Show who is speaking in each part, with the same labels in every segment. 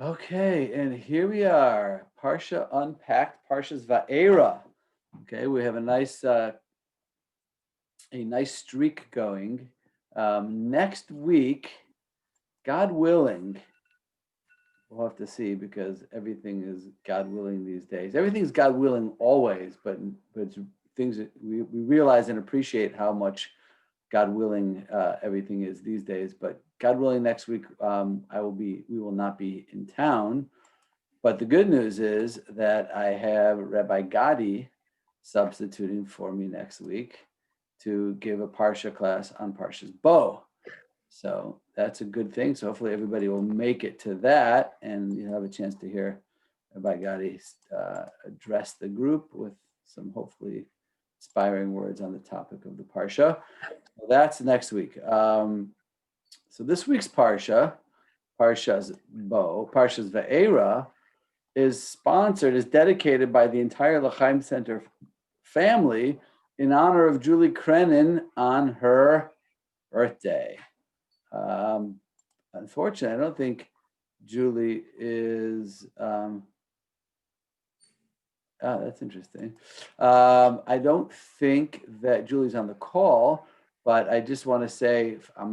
Speaker 1: Okay, and here we are, Parsha Unpacked, Parsha's Vaera. Okay, we have a nice streak going. Next week, God willing, we'll have to see because everything is God willing these days. Everything's God willing always, but it's things that we realize and appreciate how much God willing everything is these days. But God willing, next week we will not be in town. But the good news is that I have Rabbi Gadi substituting for me next week to give a Parsha class on Parsha's bow. So that's a good thing. So hopefully everybody will make it to that and you have a chance to hear Rabbi Gadi address the group with some hopefully inspiring words on the topic of the Parsha. So that's next week. So this week's Parsha's bow, Parsha's Vaera, is dedicated by the entire L'chaim Center family in honor of Julie Krenin on her birthday. Unfortunately, I don't think Julie is. That's interesting. I don't think that Julie's on the call, but I just want to say on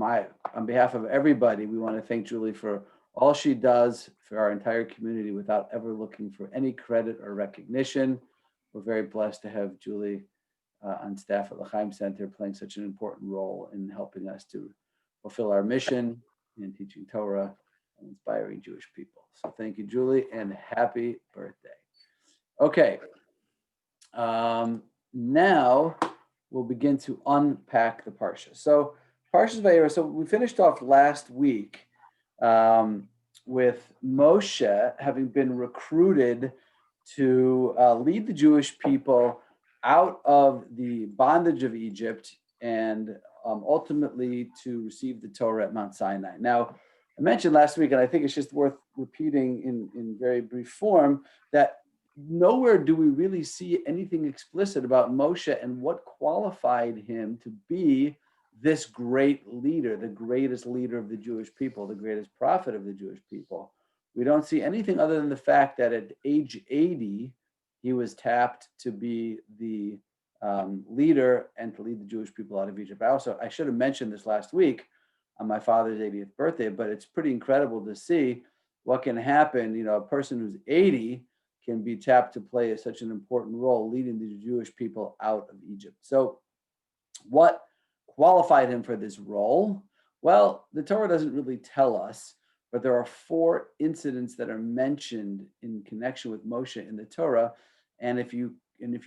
Speaker 1: behalf of everybody, we want to thank Julie for all she does for our entire community without ever looking for any credit or recognition. We're very blessed to have Julie on staff at L'chaim Center playing such an important role in helping us to fulfill our mission in teaching Torah and inspiring Jewish people. So thank you, Julie, and happy birthday. Okay, now we'll begin to unpack the Parsha. So Parsha's Vaera, so we finished off last week with Moshe having been recruited to lead the Jewish people out of the bondage of Egypt and ultimately to receive the Torah at Mount Sinai. Now, I mentioned last week, and I think it's just worth repeating in very brief form, that nowhere do we really see anything explicit about Moshe and what qualified him to be this great leader, the greatest leader of the Jewish people, the greatest prophet of the Jewish people. We don't see anything other than the fact that at age 80, he was tapped to be the leader and to lead the Jewish people out of Egypt. I should have mentioned this last week on my father's 80th birthday, but it's pretty incredible to see what can happen. You know, a person who's 80 can be tapped to play such an important role leading the Jewish people out of Egypt. So what qualified him for this role? Well, the Torah doesn't really tell us, but there are 4 incidents that are mentioned in connection with Moshe in the Torah. And if you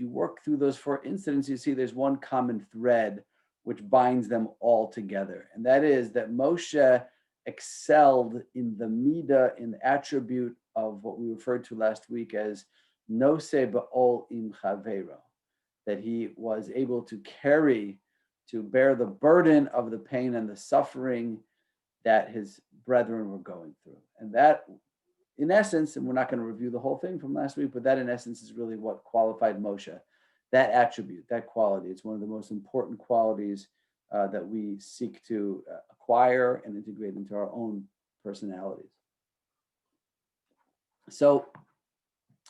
Speaker 1: work through those 4 incidents, you see there's one common thread which binds them all together. And that is that Moshe excelled in the midah, in the attribute of what we referred to last week as noseh ba'ol im chavero, that he was able to bear the burden of the pain and the suffering that his brethren were going through. And that, in essence, and we're not going to review the whole thing from last week, but that in essence is really what qualified Moshe, that attribute, that quality. It's one of the most important qualities that we seek to acquire and integrate into our own personalities. So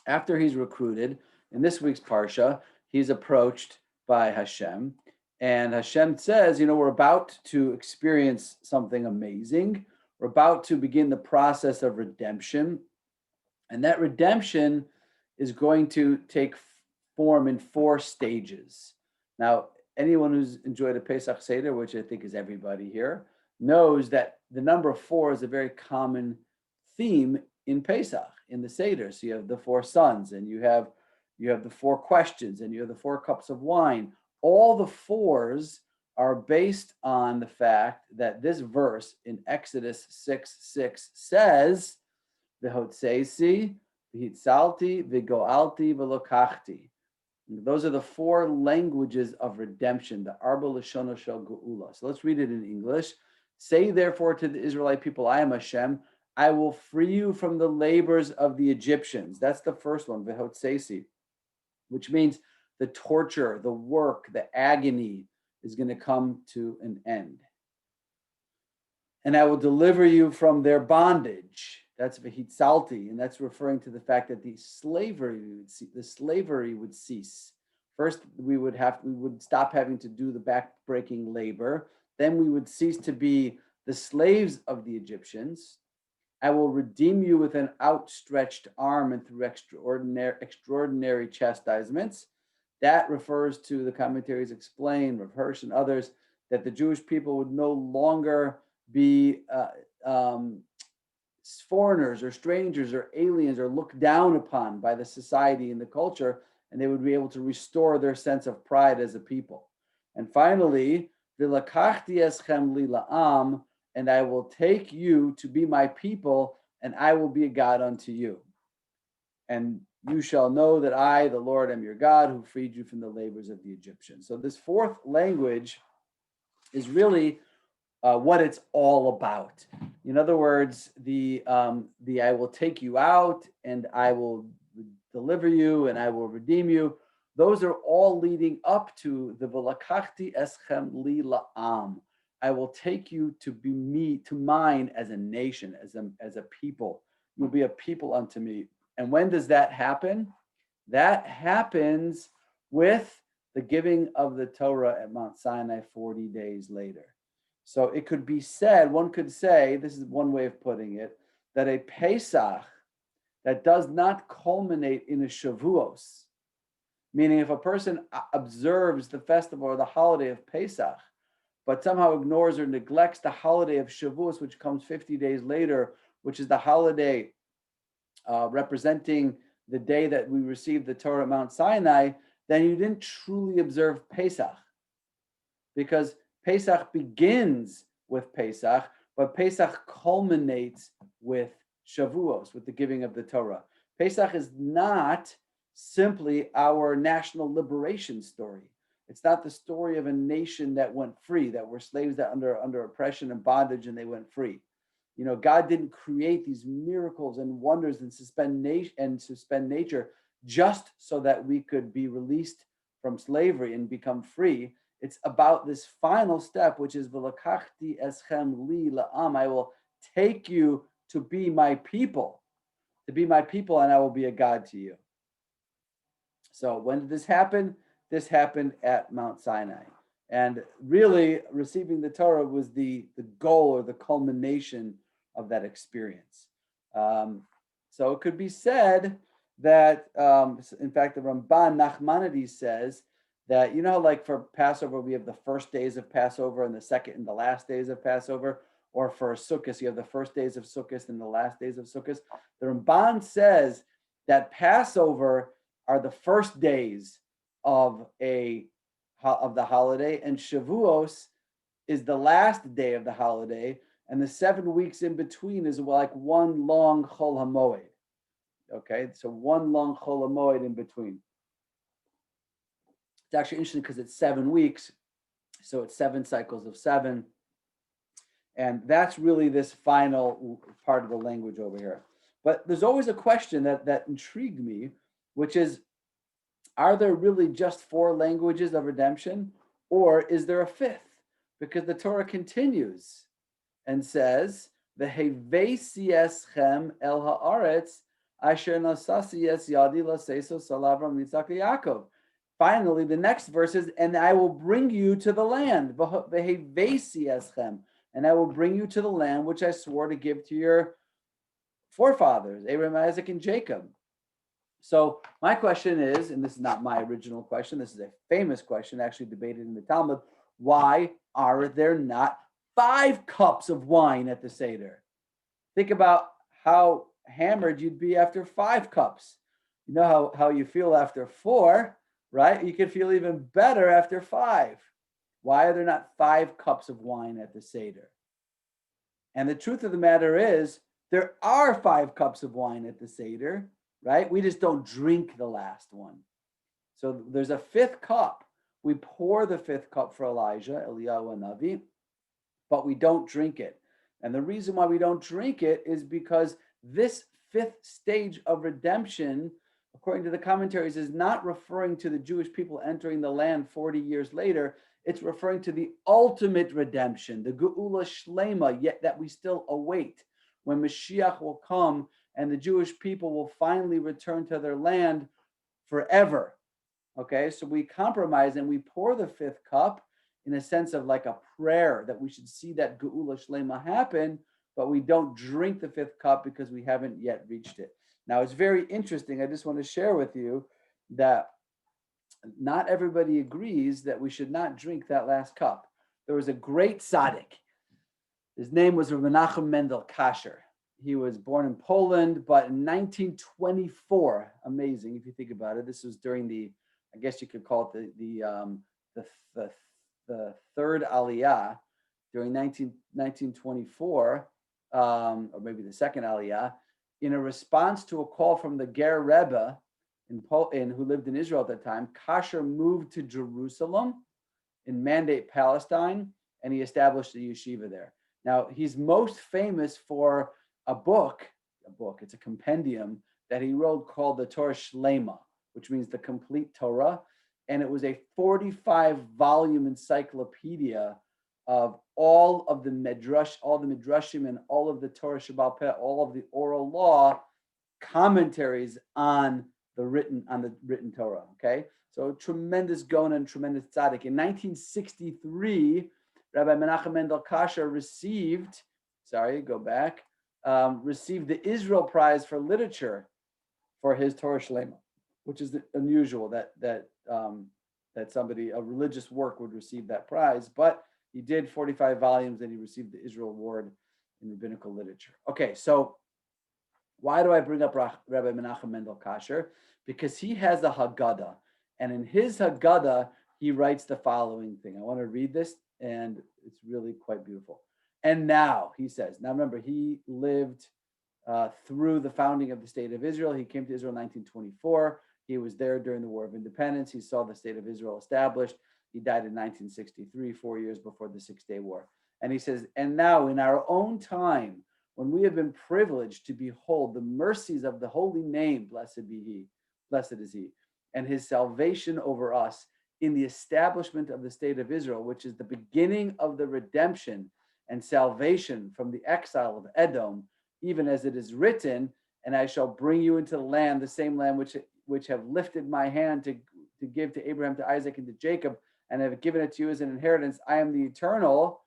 Speaker 1: after he's recruited, in this week's Parsha, he's approached by Hashem. And Hashem says, we're about to experience something amazing. We're about to begin the process of redemption. And that redemption is going to take form in 4 stages. Now, anyone who's enjoyed a Pesach Seder, which I think is everybody here, knows that the number 4 is a very common theme in Pesach, in the Seder. So you have the 4 sons, and you have the 4 questions, and you have the 4 cups of wine. All the 4s are based on the fact that this verse in Exodus 6:6 says, "V'hotzesi, v'hitzalti, v'goalti, v'lokachti." Those are the 4 languages of redemption, the Arba Lashono Shel Geula. So let's read it in English. "Say therefore to the Israelite people, I am Hashem. I will free you from the labors of the Egyptians." That's the first one, V'hotzesi, which means the torture, the work, the agony is going to come to an end. "And I will deliver you from their bondage." That's Vehitzalti, and that's referring to the fact that the slavery would cease. First, we would stop having to do the backbreaking labor. Then we would cease to be the slaves of the Egyptians. I will redeem you with an outstretched arm and through extraordinary chastisements. That refers to, the commentaries explain, Rav Hirsch and others, that the Jewish people would no longer be foreigners or strangers or aliens or looked down upon by the society and the culture, and they would be able to restore their sense of pride as a people. And finally, V'lakachti eschem li la'am, and I will take you to be my people, and I will be a God unto you. And you shall know that I, the Lord, am your God, who freed you from the labors of the Egyptians. So this fourth language is really what it's all about. In other words, the I will take you out and I will deliver you and I will redeem you. Those are all leading up to the V'lakachti eschem li la'am. I will take you to be me, to mine as a nation, as a people. You'll be a people unto me. And when does that happen? That happens with the giving of the Torah at Mount Sinai 40 days later. So it could be said, one could say, this is one way of putting it, that a Pesach that does not culminate in a Shavuos, meaning if a person observes the festival or the holiday of Pesach, but somehow ignores or neglects the holiday of Shavuos, which comes 50 days later, which is the holiday representing the day that we received the Torah at Mount Sinai, then you didn't truly observe Pesach. Because Pesach begins with Pesach, but Pesach culminates with Shavuos, with the giving of the Torah. Pesach is not simply our national liberation story. It's not the story of a nation that went free, that were slaves that under oppression and bondage, and they went free. You know, God didn't create these miracles and wonders and suspend nature just so that we could be released from slavery and become free. It's about this final step, which is V'lakachti eschem li la'am. I will take you to be my people, and I will be a God to you. So when did this happen? This happened at Mount Sinai. And really, receiving the Torah was the goal or the culmination of that experience. So it could be said that, in fact, the Ramban Nachmanides says that, you know, like for Passover, we have the first days of Passover and the second and the last days of Passover, or for Sukkot, you have the first days of Sukkot and the last days of Sukkot. The Ramban says that Passover are the first days of the holiday, and Shavuos is the last day of the holiday, and the 7 weeks in between is like one long Chol HaMoed. Okay, so one long Chol HaMoed in between. It's actually interesting because it's 7 weeks, so it's 7 cycles of 7. And that's really this final part of the language over here. But there's always a question that intrigued me, which is, are there really just 4 languages of redemption, or is there a 5th? Because the Torah continues and says, "V'hevesi eschem el haaretz asher nasasi es yadi laseso salavram Yitzchak Yaakov." Finally, the next verse is, "And I will bring you to the land, v'hevesi eschem, and I will bring you to the land which I swore to give to your forefathers, Abraham, Isaac, and Jacob." So my question is, and this is not my original question, this is a famous question actually debated in the Talmud, why are there not 5 cups of wine at the Seder? Think about how hammered you'd be after 5 cups. You know how you feel after 4, right? You can feel even better after 5. Why are there not 5 cups of wine at the Seder? And the truth of the matter is, there are 5 cups of wine at the Seder, right? We just don't drink the last one. So there's a 5th cup. We pour the 5th cup for Elijah, Eliyahu, and Navi, but we don't drink it. And the reason why we don't drink it is because this 5th stage of redemption, according to the commentaries, is not referring to the Jewish people entering the land 40 years later. It's referring to the ultimate redemption, the Geula Shlema, yet that we still await. when Mashiach will come and the Jewish people will finally return to their land forever. Okay, so we compromise and we pour the fifth cup in a sense of like a prayer that we should see that Geula Shlema happen, but we don't drink the fifth cup because we haven't yet reached it. Now, it's very interesting. I just want to share with you that not everybody agrees that we should not drink that last cup. There was a great tzaddik. His name was Menachem Mendel Kasher. He was born in Poland, but in 1924, amazing if you think about it. This was during the, I guess you could call it the third Aliyah during 1924, or maybe the second Aliyah, in a response to a call from the Ger Rebbe who lived in Israel at that time. Kasher moved to Jerusalem in Mandate, Palestine, and he established a yeshiva there. Now, he's most famous for a book, it's a compendium that he wrote called the Torah Shlema, which means the complete Torah. And it was a 45-volume encyclopedia of all of the midrashim and all of the Torah Shebaal Peh, all of the oral law commentaries on the written Torah. Okay, so tremendous Gona and tremendous tzaddik. In 1963, Rabbi Menachem Mendel Kasher received the Israel Prize for Literature for his Torah Shlema, which is unusual that somebody, a religious work, would receive that prize. But he did 45 volumes and he received the Israel Award in rabbinical literature. Okay, so why do I bring up Rabbi Menachem Mendel Kasher? Because he has a Haggadah, and in his Haggadah, he writes the following thing. I want to read this, and it's really quite beautiful. And now, he says, now remember, he lived through the founding of the State of Israel. He came to Israel in 1924. He was there during the War of Independence. He saw the State of Israel established. He died in 1963, 4 years before the Six-Day War. And he says, and now in our own time, when we have been privileged to behold the mercies of the holy name, blessed is he, and his salvation over us in the establishment of the State of Israel, which is the beginning of the redemption and salvation from the exile of Edom, even as it is written, and I shall bring you into the land, the same land which have lifted my hand to give to Abraham, to Isaac, and to Jacob, and have given it to you as an inheritance. I am the eternal.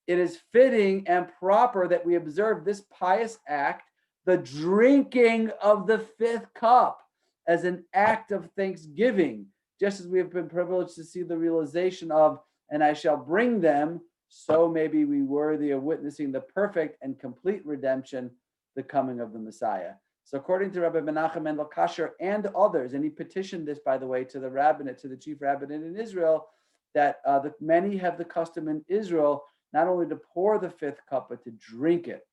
Speaker 1: It is fitting and proper that we observe this pious act, the drinking of the fifth cup, as an act of thanksgiving, just as we have been privileged to see the realization of, and I shall bring them, so may we be worthy of witnessing the perfect and complete redemption, the coming of the Messiah. So according to Rabbi Menachem Mendel Kasher and others, and he petitioned this, by the way, to the rabbinate, to the chief rabbinate in Israel, that many have the custom in Israel not only to pour the fifth cup, but to drink it.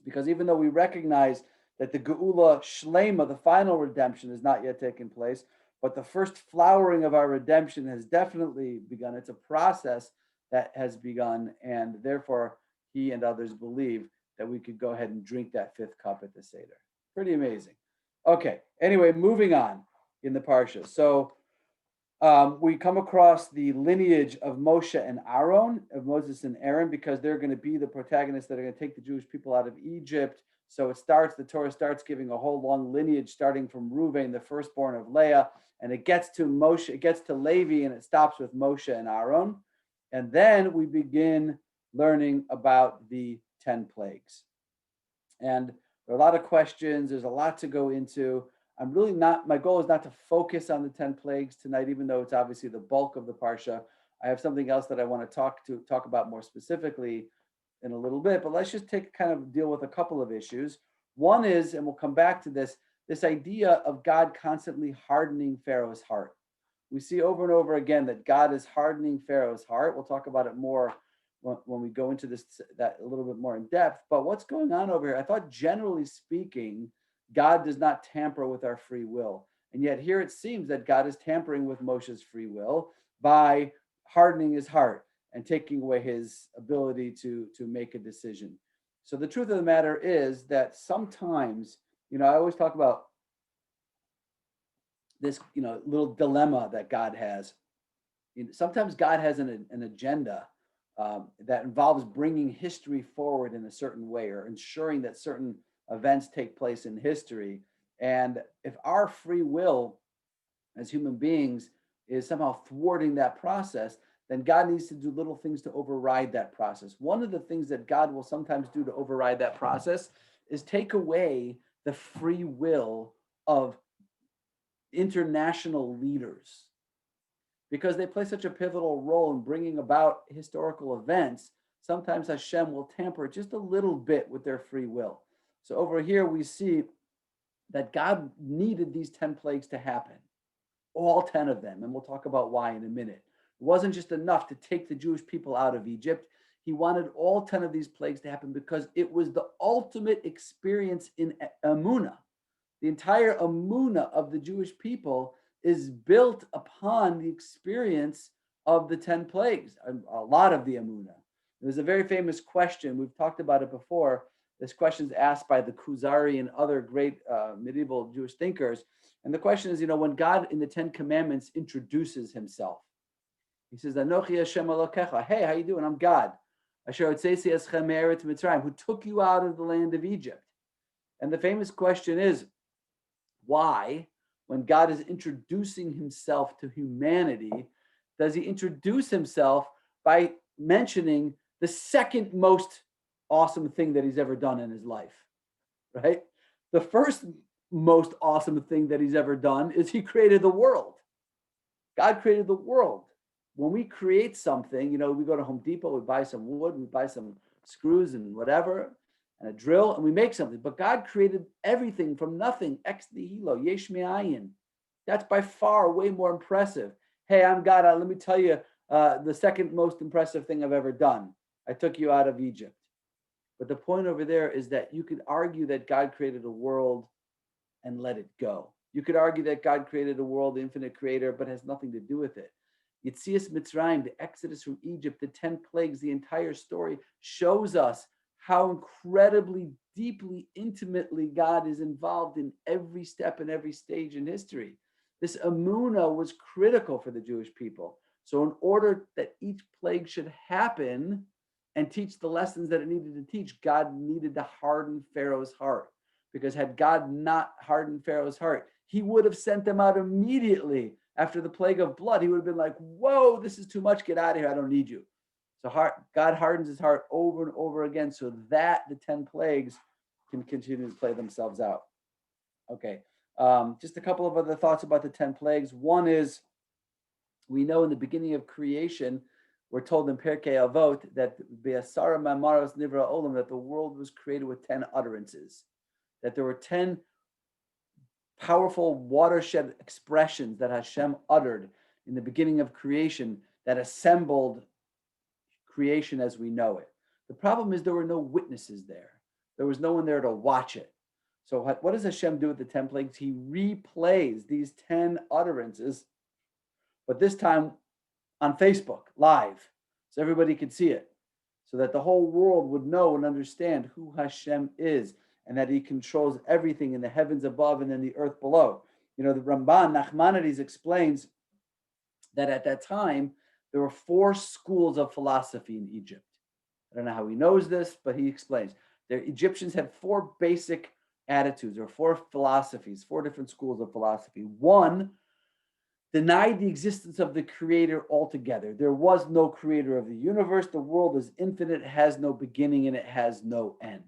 Speaker 1: Because even though we recognize that the Geula Shlema, the final redemption, has not yet taken place, but the first flowering of our redemption has definitely begun. It's a process that has begun, and therefore he and others believe that we could go ahead and drink that fifth cup at the Seder. Pretty amazing. Okay, anyway, moving on in the Parsha. So we come across the lineage of Moshe and Aaron, of Moses and Aaron, because they're going to be the protagonists that are going to take the Jewish people out of Egypt. So the Torah starts giving a whole long lineage, starting from Reuven, the firstborn of Leah, and it gets to Moshe, it gets to Levi, and it stops with Moshe and Aaron. And then we begin learning about the 10 plagues. And there are a lot of questions. There's a lot to go into. My goal is not to focus on the 10 plagues tonight, even though it's obviously the bulk of the Parsha. I have something else that I want to talk about more specifically in a little bit, but let's just deal with a couple of issues. One is, and we'll come back to this idea of God constantly hardening Pharaoh's heart. We see over and over again that God is hardening Pharaoh's heart. We'll talk about it more when we go into that a little bit more in depth. But what's going on over here? I thought, generally speaking, God does not tamper with our free will. And yet here it seems that God is tampering with Moshe's free will by hardening his heart and taking away his ability to make a decision. So the truth of the matter is that sometimes, I always talk about this, little dilemma that God has. Sometimes God has an agenda that involves bringing history forward in a certain way or ensuring that certain events take place in history. And if our free will as human beings is somehow thwarting that process, then God needs to do little things to override that process. One of the things that God will sometimes do to override that process is take away the free will of international leaders because they play such a pivotal role in bringing about historical events. Sometimes Hashem will tamper just a little bit with their free will. So over here we see that God needed these 10 plagues to happen, all 10 of them, and we'll talk about why in a minute. It wasn't just enough to take the Jewish people out of Egypt. He wanted all 10 of these plagues to happen because it was the ultimate experience in Emunah. The entire Emunah of the Jewish people is built upon the experience of the 10 plagues, a lot of the Emunah. There's a very famous question, we've talked about it before. This question is asked by the Kuzari and other great medieval Jewish thinkers. And the question is, when God in the 10 Commandments introduces himself, he says, Anochi Hashem Elokecha. Hey, how you doing? I'm God. Asher Hotzesi Eschem Me'eretz Mitzrayim, who took you out of the land of Egypt. And the famous question is, why, when God is introducing himself to humanity, does he introduce himself by mentioning the second most awesome thing that he's ever done in his life, right? The first most awesome thing that he's ever done is he created the world. God created the world. When we create something, we go to Home Depot, we buy some wood, we buy some screws and whatever, and a drill, and we make something. But God created everything from nothing, ex nihilo, yesh me'ayin. That's by far way more impressive. Hey, I'm God. Let me tell you the second most impressive thing I've ever done. I took you out of Egypt. But the point over there is that you could argue that God created a world and let it go. You could argue that God created a world, the infinite creator, but has nothing to do with it. Yetzias Mitzrayim, the exodus from Egypt, the 10 plagues, the entire story shows us how incredibly, deeply, intimately God is involved in every step and every stage in history. This Emunah was critical for the Jewish people. So in order that each plague should happen and teach the lessons that it needed to teach, God needed to harden Pharaoh's heart. Because had God not hardened Pharaoh's heart, he would have sent them out immediately after the plague of blood. He would have been like, whoa, this is too much. Get out of here. I don't need you. So God hardens his heart over and over again so that the 10 plagues can continue to play themselves out. Okay. Just a couple of other thoughts about the 10 plagues. One is, we know in the beginning of creation, we're told in Pirkei Avot that Be'asara Mamaros Nivra Olam, that the world was created with 10 utterances, that there were 10 powerful watershed expressions that Hashem uttered in the beginning of creation that assembled creation as we know it. The problem is there were no witnesses there. There was no one there to watch it. So what does Hashem do with the 10 plagues? He replays these 10 utterances, but this time on Facebook, live, so everybody could see it, so that the whole world would know and understand who Hashem is and that he controls everything in the heavens above and in the earth below. The Ramban, Nachmanides, explains that at that time, there were 4 schools of philosophy in Egypt. I don't know how he knows this, but he explains. The Egyptians had 4 basic attitudes or 4 philosophies, 4 different schools of philosophy. One denied the existence of the creator altogether. There was no creator of the universe. The world is infinite, has no beginning, and it has no end.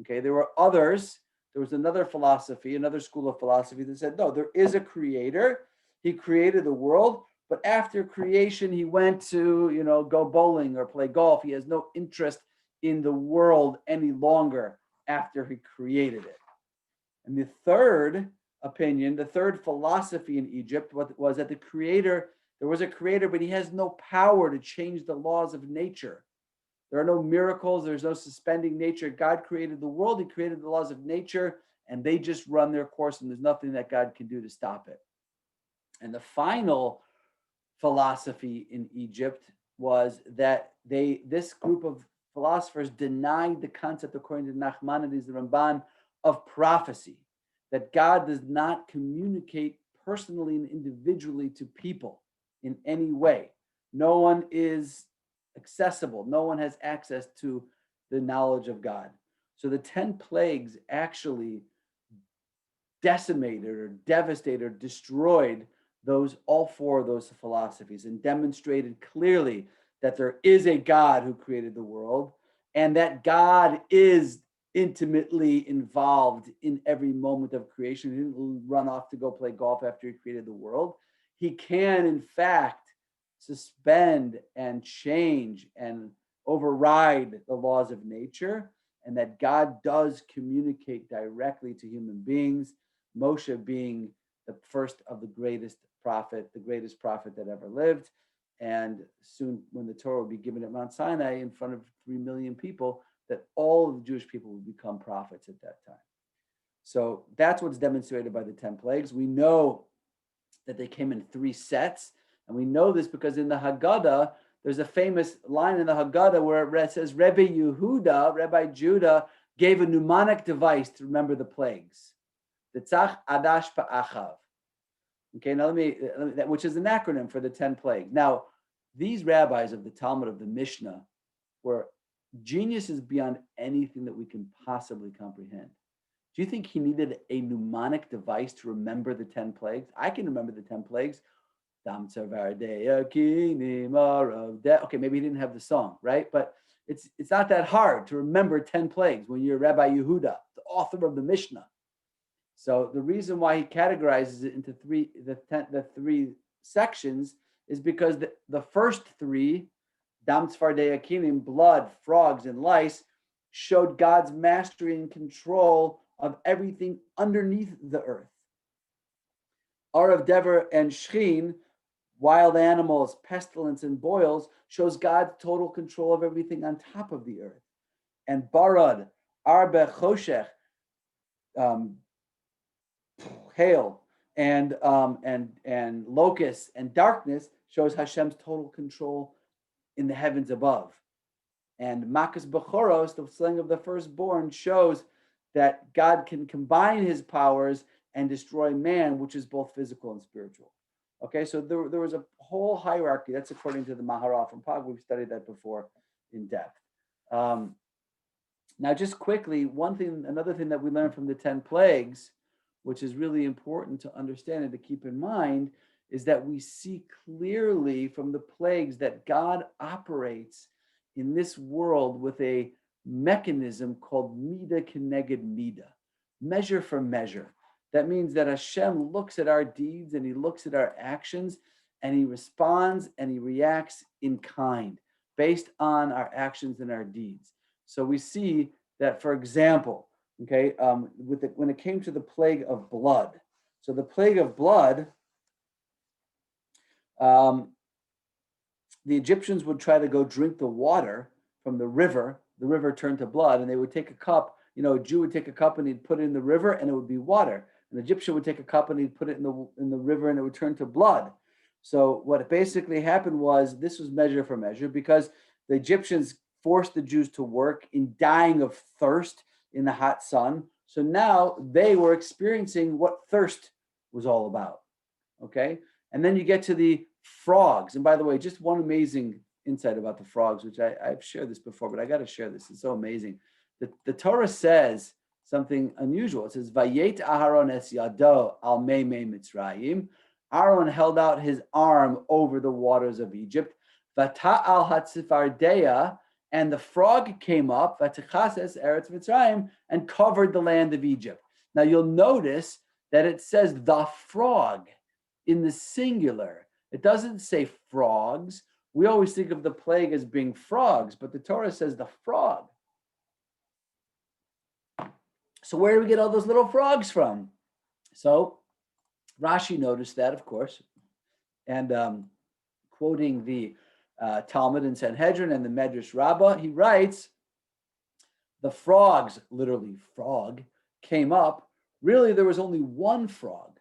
Speaker 1: Okay, there were others. There was another philosophy, another school of philosophy that said, no, there is a creator. He created the world, but after creation, he went to, go bowling or play golf. He has no interest in the world any longer after he created it. And the third opinion, the third philosophy in Egypt was that there was a creator, but he has no power to change the laws of nature. There are no miracles. There's no suspending nature. God created the world. He created the laws of nature, and they just run their course, and there's nothing that God can do to stop it. And the final philosophy in Egypt was that this group of philosophers denied the concept, according to Nachmanides, the Ramban, of prophecy, that God does not communicate personally and individually to people in any way. No one is accessible. No one has access to the knowledge of God. So the 10 plagues actually decimated or devastated or destroyed all four of those philosophies and demonstrated clearly that there is a God who created the world and that God is intimately involved in every moment of creation. He didn't run off to go play golf after he created the world. He can, in fact, suspend and change and override the laws of nature, and that God does communicate directly to human beings, Moshe being the first of the greatest prophet that ever lived. And soon, when the Torah will be given at Mount Sinai in front of 3 million people, that all of the Jewish people will become prophets at that time. So that's what's demonstrated by the 10 plagues. We know that they came in 3 sets. And we know this because in the Haggadah, there's a famous line in the Haggadah where it says, Rabbi Judah, gave a mnemonic device to remember the plagues. The Tzach Adash Pa'achav. Okay, now which is an acronym for the 10 plagues. Now, these rabbis of the Talmud, of the Mishnah, were geniuses beyond anything that we can possibly comprehend. Do you think he needed a mnemonic device to remember the 10 plagues? I can remember the 10 plagues. Okay, maybe he didn't have the song, right? But it's not that hard to remember 10 plagues when you're Rabbi Yehuda, the author of the Mishnah. So the reason why he categorizes it into the 3 sections is because the first 3, Dam Tzfardei Akinim, blood, frogs, and lice, showed God's mastery and control of everything underneath the earth. Arav Dever and Shchin, wild animals, pestilence, and boils, shows God's total control of everything on top of the earth. And Barad, Arbe Choshech, hail, and locusts and darkness shows Hashem's total control in the heavens above. And Makas Bechoros, the slaying of the firstborn, shows that God can combine his powers and destroy man, which is both physical and spiritual. Okay, so there was a whole hierarchy. That's according to the Maharal from Pag. We've studied that before in depth. Now, just quickly, another thing that we learned from the 10 plagues, which is really important to understand and to keep in mind, is that we see clearly from the plagues that God operates in this world with a mechanism called Mida Keneged Mida, measure for measure. That means that Hashem looks at our deeds and he looks at our actions and he responds and he reacts in kind based on our actions and our deeds. So we see that, for example, okay, when it came to the plague of blood. So the plague of blood, the Egyptians would try to go drink the water from the river turned to blood, and they would take a cup, a Jew would take a cup and he'd put it in the river and it would be water. An Egyptian would take a cup and he'd put it in the river and it would turn to blood. So what basically happened was this was measure for measure because the Egyptians forced the Jews to work in dying of thirst in the hot sun. So now they were experiencing what thirst was all about. Okay. And then you get to the frogs. And by the way, just one amazing insight about the frogs, which I've shared this before, but I got to share this. It's so amazing. The Torah says something unusual. It says, Vayet Aharon es yado al mei Mitzrayim. Aaron held out his arm over the waters of Egypt. Vata'al hatzifardea, and the frog came up, Vatichases Eretz Mitzrayim, and covered the land of Egypt. Now you'll notice that it says the frog in the singular. It doesn't say frogs. We always think of the plague as being frogs, but the Torah says the frog. So where do we get all those little frogs from? So Rashi noticed that, of course, and quoting the Talmud and Sanhedrin and the Medrash Rabbah, he writes, the frogs, literally frog, came up. Really, there was only one frog,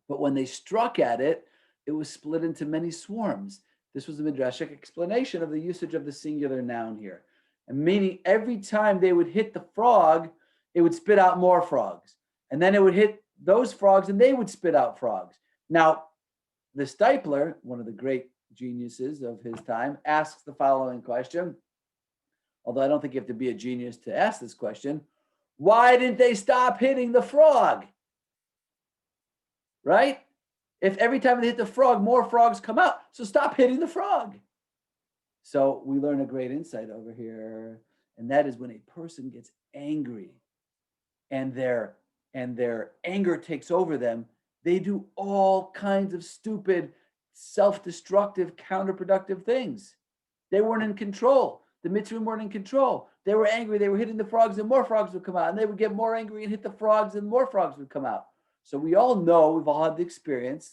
Speaker 1: but when they struck at it, it was split into many swarms. This was the Midrashic explanation of the usage of the singular noun here. And meaning every time they would hit the frog, it would spit out more frogs. And then it would hit those frogs and they would spit out frogs. Now, the Stipler, one of the great geniuses of his time, asks the following question. Although I don't think you have to be a genius to ask this question. Why didn't they stop hitting the frog? Right? If every time they hit the frog, more frogs come out. So stop hitting the frog. So we learn a great insight over here. And that is when a person gets angry and their anger takes over them, they do all kinds of stupid, self-destructive, counterproductive things. They weren't in control. The Mitzrayim weren't in control. They were angry. They were hitting the frogs, and more frogs would come out. And they would get more angry and hit the frogs, and more frogs would come out. So we all know, we've all had the experience,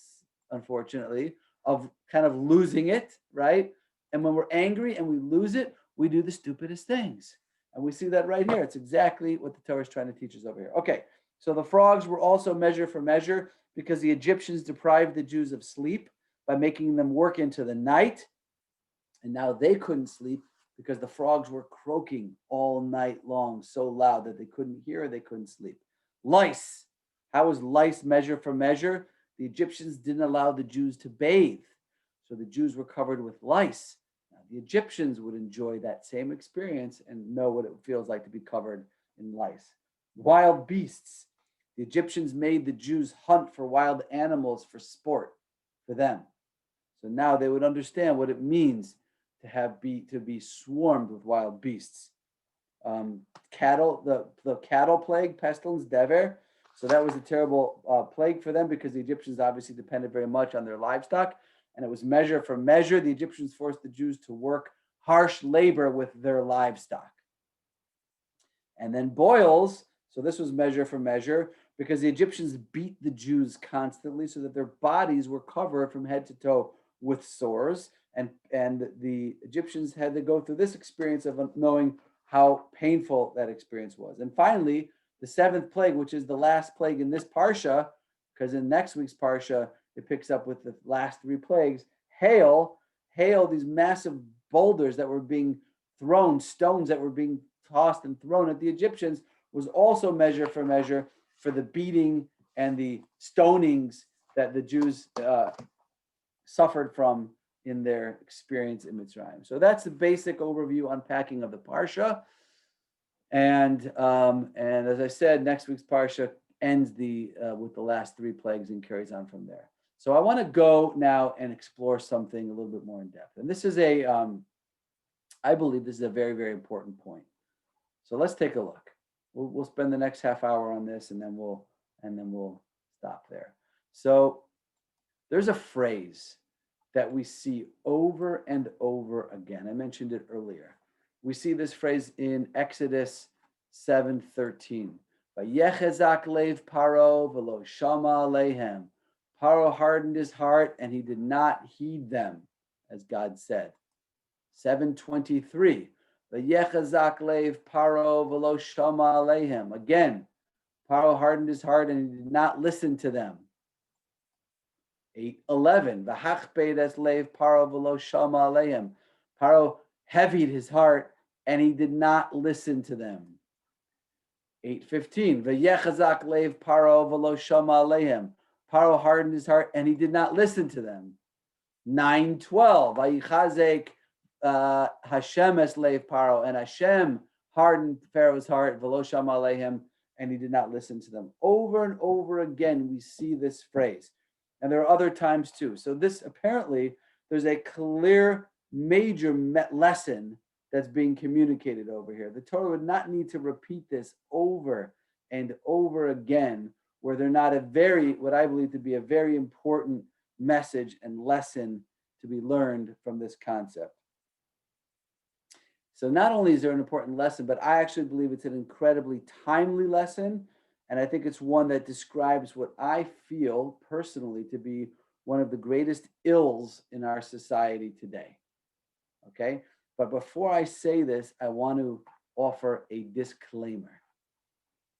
Speaker 1: unfortunately, of kind of losing it, right? And when we're angry and we lose it, we do the stupidest things. And we see that right here. It's exactly what the Torah is trying to teach us over here. Okay, so the frogs were also measure for measure because the Egyptians deprived the Jews of sleep by making them work into the night. And now they couldn't sleep because the frogs were croaking all night long so loud that they couldn't hear, they couldn't sleep. Lice. How was lice measure for measure? The Egyptians didn't allow the Jews to bathe. So the Jews were covered with lice. Now, the Egyptians would enjoy that same experience and know what it feels like to be covered in lice. Wild beasts. The Egyptians made the Jews hunt for wild animals for sport for them. So now they would understand what it means to be swarmed with wild beasts. Cattle, the cattle plague, pestilence, dever. So that was a terrible plague for them because the Egyptians obviously depended very much on their livestock, and it was measure for measure. The Egyptians forced the Jews to work harsh labor with their livestock. And then boils. So this was measure for measure because the Egyptians beat the Jews constantly so that their bodies were covered from head to toe with sores. And the Egyptians had to go through this experience of knowing how painful that experience was. And finally, the seventh plague, which is the last plague in this Parsha, because in next week's Parsha, it picks up with the last three plagues, hail, these massive boulders that were being thrown, stones that were being tossed and thrown at the Egyptians, was also measure for the beating and the stonings that the Jews suffered from in their experience in Mitzrayim. So that's the basic overview, unpacking of the Parsha. And as I said, next week's Parsha ends with the last three plagues and carries on from there. So I want to go now and explore something a little bit more in depth. And this is I believe this is a very, very important point. So let's take a look. We'll spend the next half hour on this, and then we'll stop there. So there's a phrase that we see over and over again. I mentioned it earlier. We see this phrase in Exodus 7:13. Vayechezak lev Paro v'lo shama alehem. Paro hardened his heart and he did not heed them, as God said. 7:23. Vayechezak lev Paro v'lo shama alehem. Again, Paro hardened his heart and he did not listen to them. 8:11. V'hachpeides lev Paro v'lo shama alehem. Paro heavied his heart and he did not listen to them. 8:15. V'yechazak lev Paro v'lo shama alehem. Paro hardened his heart and he did not listen to them. 9:12. Vayichazek Hashem es lev Paro, and Hashem hardened Pharaoh's heart v'lo shama alehem, and he did not listen to them. Over and over again, we see this phrase. And there are other times too. So this apparently, there's a clear major lesson that's being communicated over here. The Torah would not need to repeat this over and over again, were there not what I believe to be a very important message and lesson to be learned from this concept. So not only is there an important lesson, but I actually believe it's an incredibly timely lesson. And I think it's one that describes what I feel personally to be one of the greatest ills in our society today. Okay? But before I say this, I want to offer a disclaimer.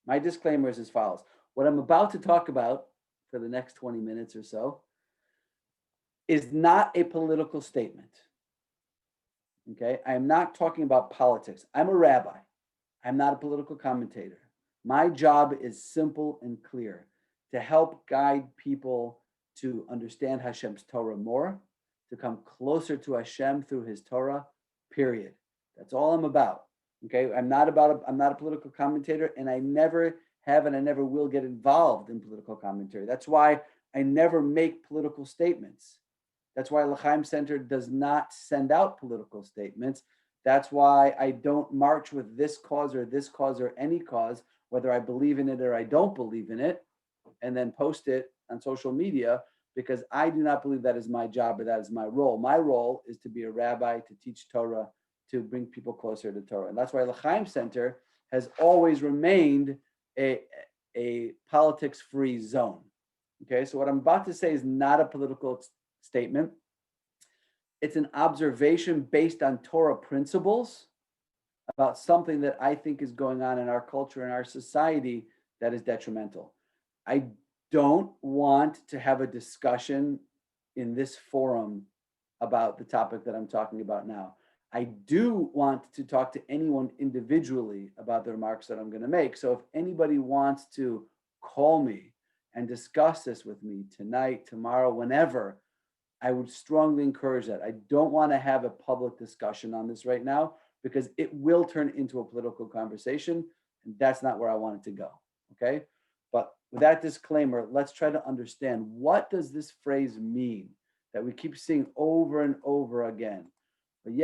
Speaker 1: My disclaimer is as follows. What I'm about to talk about for the next 20 minutes or so is not a political statement. Okay? I am not talking about politics. I'm a rabbi. I'm not a political commentator. My job is simple and clear, to help guide people to understand Hashem's Torah more, to come closer to Hashem through his Torah, period. That's all I'm about. Okay. I'm not a political commentator, and I never have and I never will get involved in political commentary. That's why I never make political statements. That's why L'Chaim Center does not send out political statements. That's why I don't march with this cause or any cause, whether I believe in it or I don't believe in it, and then post it on social media, because I do not believe that is my job or that is my role. My role is to be a rabbi, to teach Torah, to bring people closer to Torah. And that's why L'Chaim Center has always remained a politics-free zone. Okay, so what I'm about to say is not a political statement. It's an observation based on Torah principles about something that I think is going on in our culture and our society that is detrimental. I don't want to have a discussion in this forum about the topic that I'm talking about now. I do want to talk to anyone individually about the remarks that I'm going to make. So if anybody wants to call me and discuss this with me tonight, tomorrow, whenever, I would strongly encourage that. I don't want to have a public discussion on this right now, because it will turn into a political conversation, and that's not where I want it to go. Okay. But with that disclaimer, let's try to understand, what does this phrase mean that we keep seeing over and over again? And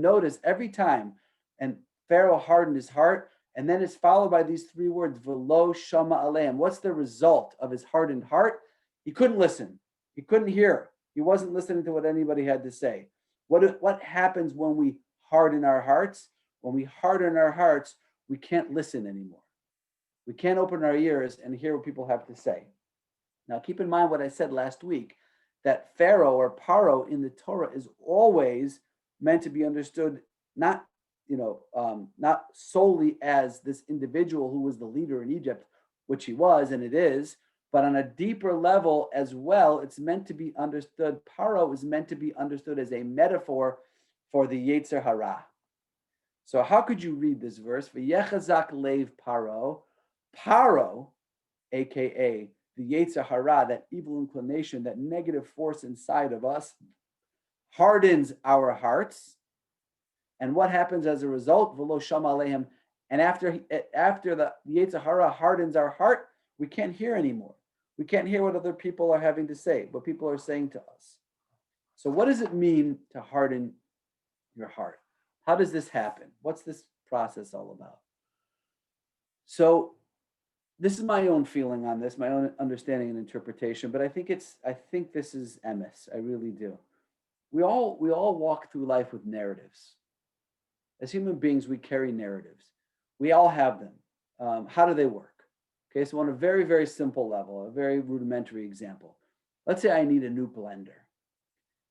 Speaker 1: notice every time, and Pharaoh hardened his heart, and then it's followed by these three words, v'lo shama aleim. What's the result of his hardened heart? He couldn't listen. He couldn't hear. He wasn't listening to what anybody had to say. What happens when we harden our hearts? When we harden our hearts, we can't listen anymore. We can't open our ears and hear what people have to say. Now, keep in mind what I said last week, that Pharaoh or Paro in the Torah is always meant to be understood not solely as this individual who was the leader in Egypt, which he was and it is, but on a deeper level as well. It's meant to be understood. Paro is meant to be understood as a metaphor for the Yetzer Hara. So how could you read this verse? V'yechazak leiv Paro. Paro, aka the Yetzer Hara, that evil inclination, that negative force inside of us, hardens our hearts. And what happens as a result? V'lo shama aleim. And after the Yetzer Hara hardens our heart, we can't hear anymore. We can't hear what other people are having to say, what people are saying to us. So what does it mean to harden your heart? How does this happen? What's this process all about? So this is my own feeling on this, my own understanding and interpretation, but I think this is emes. I really do. We all walk through life with narratives. As human beings, we carry narratives. We all have them. How do they work? Okay, so on a very, very simple level, a very rudimentary example. Let's say I need a new blender.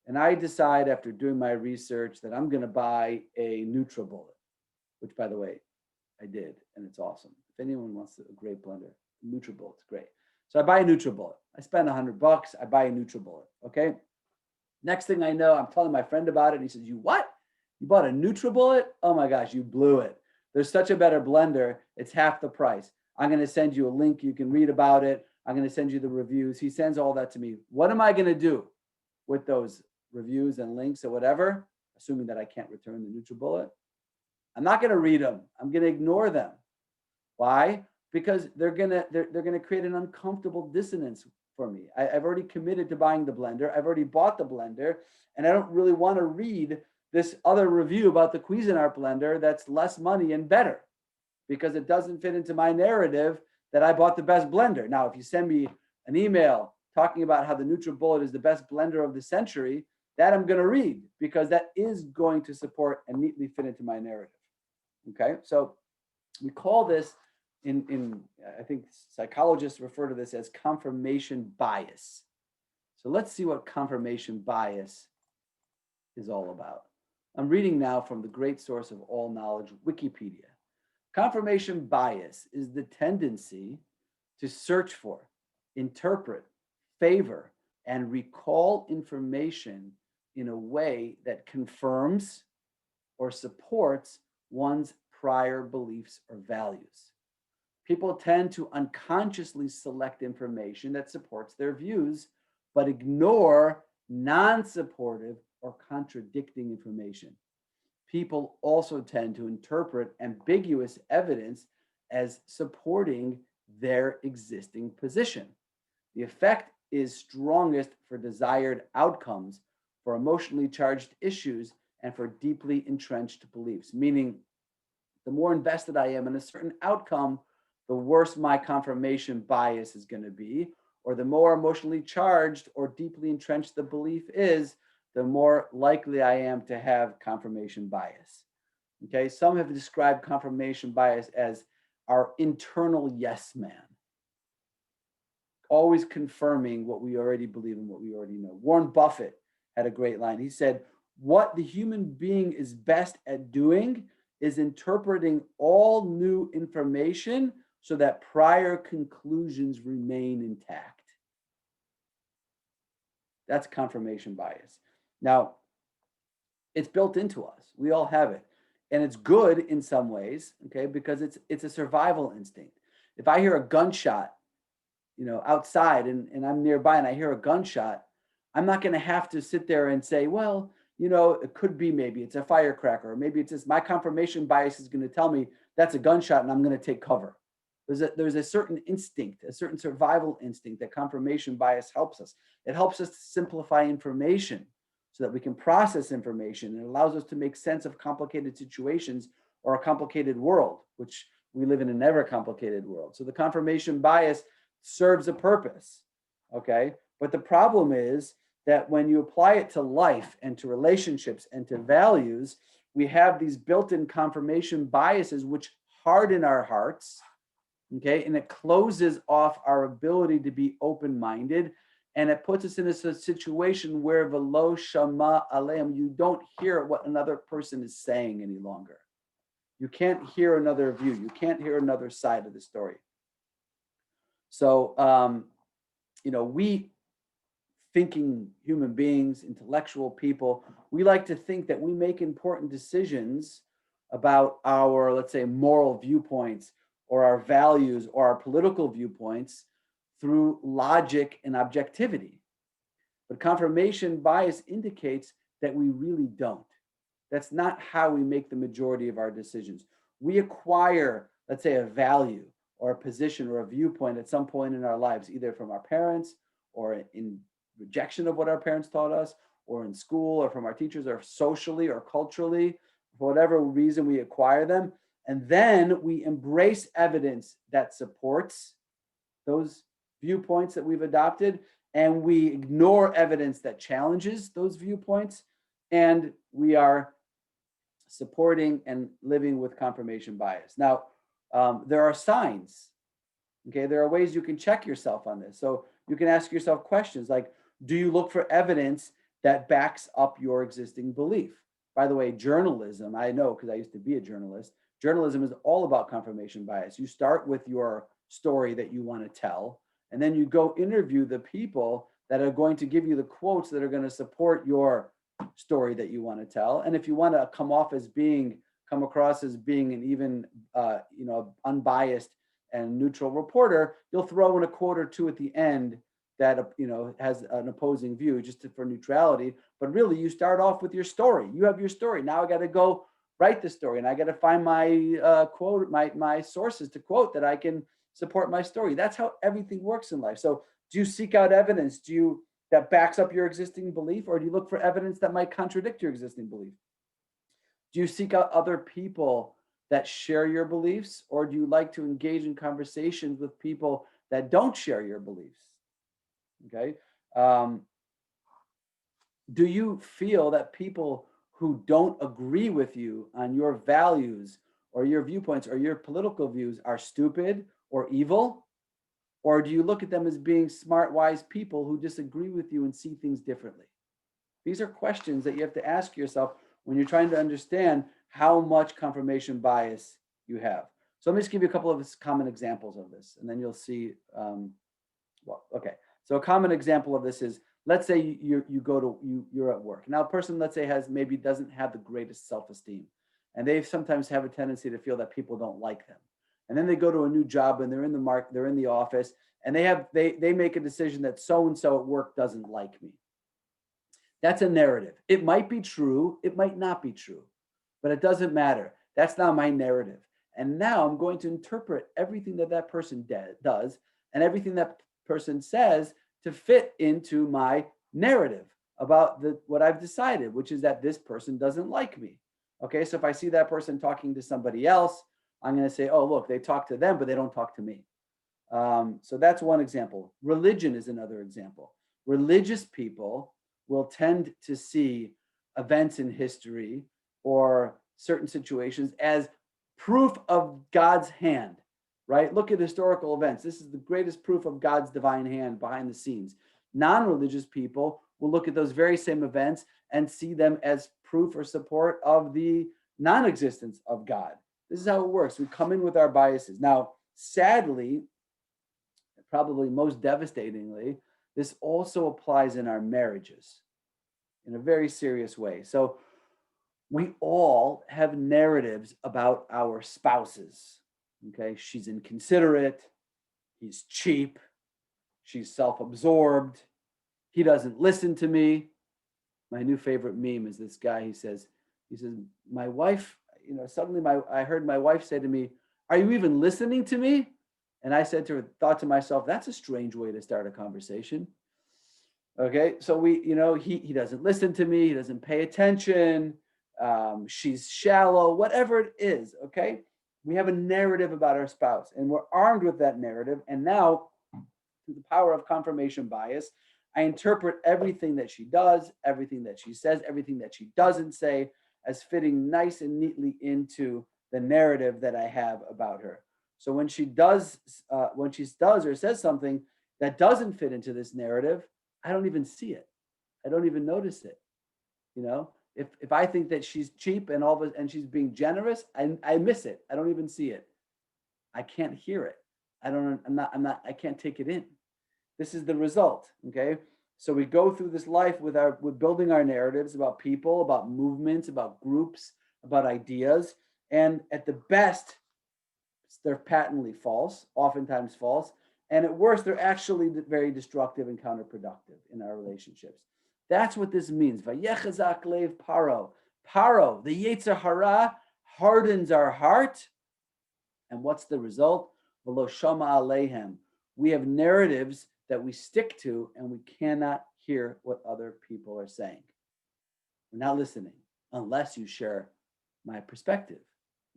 Speaker 1: And I decide after doing my research that I'm going to buy a NutriBullet, which, by the way, I did, and it's awesome. If anyone wants a great blender, NutriBullet's great. So I buy a NutriBullet. I spend $100. I buy a NutriBullet. Okay. Next thing I know, I'm telling my friend about it, and he says, "You what? You bought a NutriBullet? Oh my gosh, you blew it. There's such a better blender. It's half the price. I'm going to send you a link. You can read about it. I'm going to send you the reviews." He sends all that to me. What am I going to do with those reviews and links or whatever, assuming that I can't return the NutriBullet? I'm not going to read them. I'm going to ignore them. Why? Because they're going to create an uncomfortable dissonance for me. I've already committed to buying the blender. I've already bought the blender, and I don't really want to read this other review about the Cuisinart blender that's less money and better, because it doesn't fit into my narrative that I bought the best blender. Now, if you send me an email talking about how the NutriBullet is the best blender of the century, that I'm going to read, because that is going to support and neatly fit into my narrative. Okay, so we call this I think psychologists refer to this as confirmation bias. So let's see what confirmation bias is all about. I'm reading now from the great source of all knowledge, Wikipedia. Confirmation bias is the tendency to search for, interpret, favor, and recall information in a way that confirms or supports one's prior beliefs or values. People tend to unconsciously select information that supports their views but ignore non-supportive or contradicting information. People also tend to interpret ambiguous evidence as supporting their existing position. The effect is strongest for desired outcomes, for emotionally charged issues, and for deeply entrenched beliefs, meaning the more invested I am in a certain outcome, the worse my confirmation bias is going to be, or the more emotionally charged or deeply entrenched the belief is, the more likely I am to have confirmation bias. Okay, some have described confirmation bias as our internal yes man, always confirming what we already believe and what we already know. Warren Buffett had a great line. He said, "What the human being is best at doing is interpreting all new information so that prior conclusions remain intact." That's confirmation bias. Now, it's built into us. We all have it. And it's good in some ways, okay, because it's a survival instinct. If I hear a gunshot, outside and I'm nearby and I hear a gunshot, I'm not going to have to sit there and say, well, it could be maybe it's a firecracker, or maybe it's just my confirmation bias is going to tell me that's a gunshot and I'm going to take cover. There's a certain instinct, a certain survival instinct that confirmation bias helps us. It helps us to simplify information so that we can process information. It allows us to make sense of complicated situations or a complicated world, which we live in an ever complicated world. So the confirmation bias serves a purpose, okay? But the problem is that when you apply it to life and to relationships and to values, we have these built-in confirmation biases which harden our hearts, okay? And it closes off our ability to be open-minded, and it puts us in a situation where v'lo shama aleim, you don't hear what another person is saying any longer. You can't hear another view. You can't hear another side of the story. So, we thinking human beings, intellectual people, we like to think that we make important decisions about our, let's say, moral viewpoints or our values or our political viewpoints through logic and objectivity. But confirmation bias indicates that we really don't. That's not how we make the majority of our decisions. We acquire, let's say, a value or a position or a viewpoint at some point in our lives, either from our parents or in rejection of what our parents taught us, or in school, or from our teachers, or socially or culturally, for whatever reason we acquire them. And then we embrace evidence that supports those viewpoints that we've adopted, and we ignore evidence that challenges those viewpoints, and we are supporting and living with confirmation bias. Now, there are signs, okay? There are ways you can check yourself on this. So you can ask yourself questions like, do you look for evidence that backs up your existing belief? By the way, journalism, I know because I used to be a journalist, journalism is all about confirmation bias. You start with your story that you want to tell, and then you go interview the people that are going to give you the quotes that are going to support your story that you want to tell. And if you want to come across as being an even unbiased and neutral reporter, you'll throw in a quote or two at the end that has an opposing view just for neutrality. But really, you start off with your story. You have your story. Now I got to go write the story, and I got to find my quote, my sources to quote that I can support my story. That's how everything works in life. So do you seek out evidence? That backs up your existing belief, or do you look for evidence that might contradict your existing belief? Do you seek out other people that share your beliefs, or do you like to engage in conversations with people that don't share your beliefs? Okay. Do you feel that people who don't agree with you on your values or your viewpoints or your political views are stupid or evil? Or do you look at them as being smart, wise people who disagree with you and see things differently? These are questions that you have to ask yourself when you're trying to understand how much confirmation bias you have. So let me just give you a couple of common examples of this, and then you'll see. Okay. So a common example of this is, let's say you're at work. Now, a person, let's say, maybe doesn't have the greatest self-esteem, and they sometimes have a tendency to feel that people don't like them. And then they go to a new job and they're in the office, and they make a decision that so and so at work doesn't like me. That's a narrative. It might be true, it might not be true, but it doesn't matter. That's not my narrative. And now I'm going to interpret everything that person does and everything that person says to fit into my narrative about what I've decided, which is that this person doesn't like me. Okay, so if I see that person talking to somebody else, I'm going to say, oh, look, they talk to them, but they don't talk to me. So that's one example. Religion is another example. Religious people will tend to see events in history or certain situations as proof of God's hand, right? Look at historical events. This is the greatest proof of God's divine hand behind the scenes. Non-religious people will look at those very same events and see them as proof or support of the non-existence of God. This is how it works. We come in with our biases. Now, sadly, probably most devastatingly, this also applies in our marriages in a very serious way. So we all have narratives about our spouses. Okay, she's inconsiderate, he's cheap, she's self-absorbed, he doesn't listen to me. My new favorite meme is this guy. He says, my wife, suddenly I heard my wife say to me, "Are you even listening to me?" And I thought to myself, that's a strange way to start a conversation. Okay, so he doesn't listen to me, he doesn't pay attention, she's shallow, whatever it is. Okay, we have a narrative about our spouse, and we're armed with that narrative. And now, through the power of confirmation bias, I interpret everything that she does, everything that she says, everything that she doesn't say as fitting nice and neatly into the narrative that I have about her. So when she does or says something that doesn't fit into this narrative, I don't even see it. I don't even notice it. If I think that she's cheap and she's being generous, I miss it. I don't even see it. I can't hear it. I can't take it in. This is the result. Okay. So we go through this life with building our narratives about people, about movements, about groups, about ideas. And at the best, they're patently false, oftentimes false. And at worst, they're actually very destructive and counterproductive in our relationships. That's what this means. Vayechazak lev paro. Paro, the Yetzer Hara, hardens our heart. And what's the result? V'lo shama alehem. We have narratives that we stick to, and we cannot hear what other people are saying. We're not listening unless you share my perspective.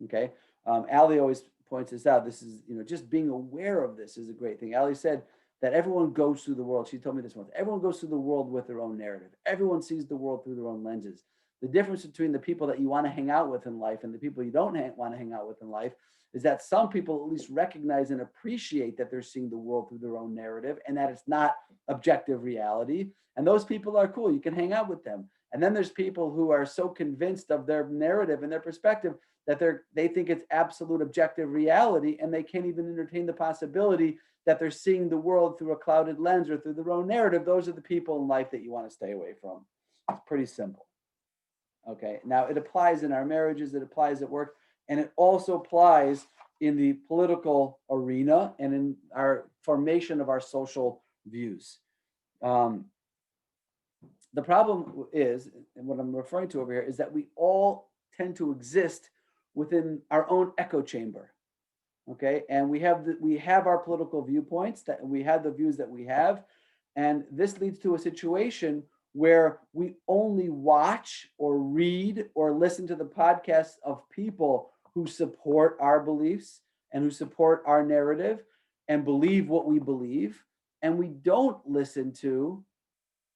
Speaker 1: Okay. Ali always points this out. This is, just being aware of this is a great thing. Ali said that everyone goes through the world. She told me this once. Everyone goes through the world with their own narrative. Everyone sees the world through their own lenses. The difference between the people that you want to hang out with in life and the people you don't want to hang out with in life is that some people at least recognize and appreciate that they're seeing the world through their own narrative and that it's not objective reality. And those people are cool. You can hang out with them. And then there's people who are so convinced of their narrative and their perspective that they think it's absolute objective reality, and they can't even entertain the possibility that they're seeing the world through a clouded lens or through their own narrative. Those are the people in life that you want to stay away from. It's pretty simple. Okay, now it applies in our marriages, it applies at work, and it also applies in the political arena and in our formation of our social views. The problem is, and what I'm referring to over here, is that we all tend to exist within our own echo chamber. Okay, and we have our political viewpoints, that we have the views that we have, and this leads to a situation where we only watch or read or listen to the podcasts of people who support our beliefs and who support our narrative and believe what we believe, and we don't listen to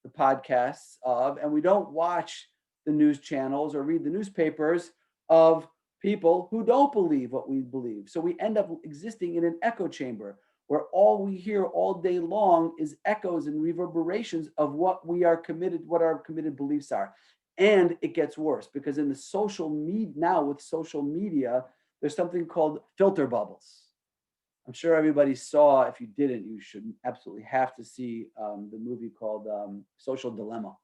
Speaker 1: the podcasts of, and we don't watch the news channels or read the newspapers of people who don't believe what we believe. So we end up existing in an echo chamber where all we hear all day long is echoes and reverberations of what our committed beliefs are. And it gets worse because in the social media now, with social media, there's something called filter bubbles. I'm sure everybody saw. If you didn't, you should absolutely have to see the movie called Social Dilemma.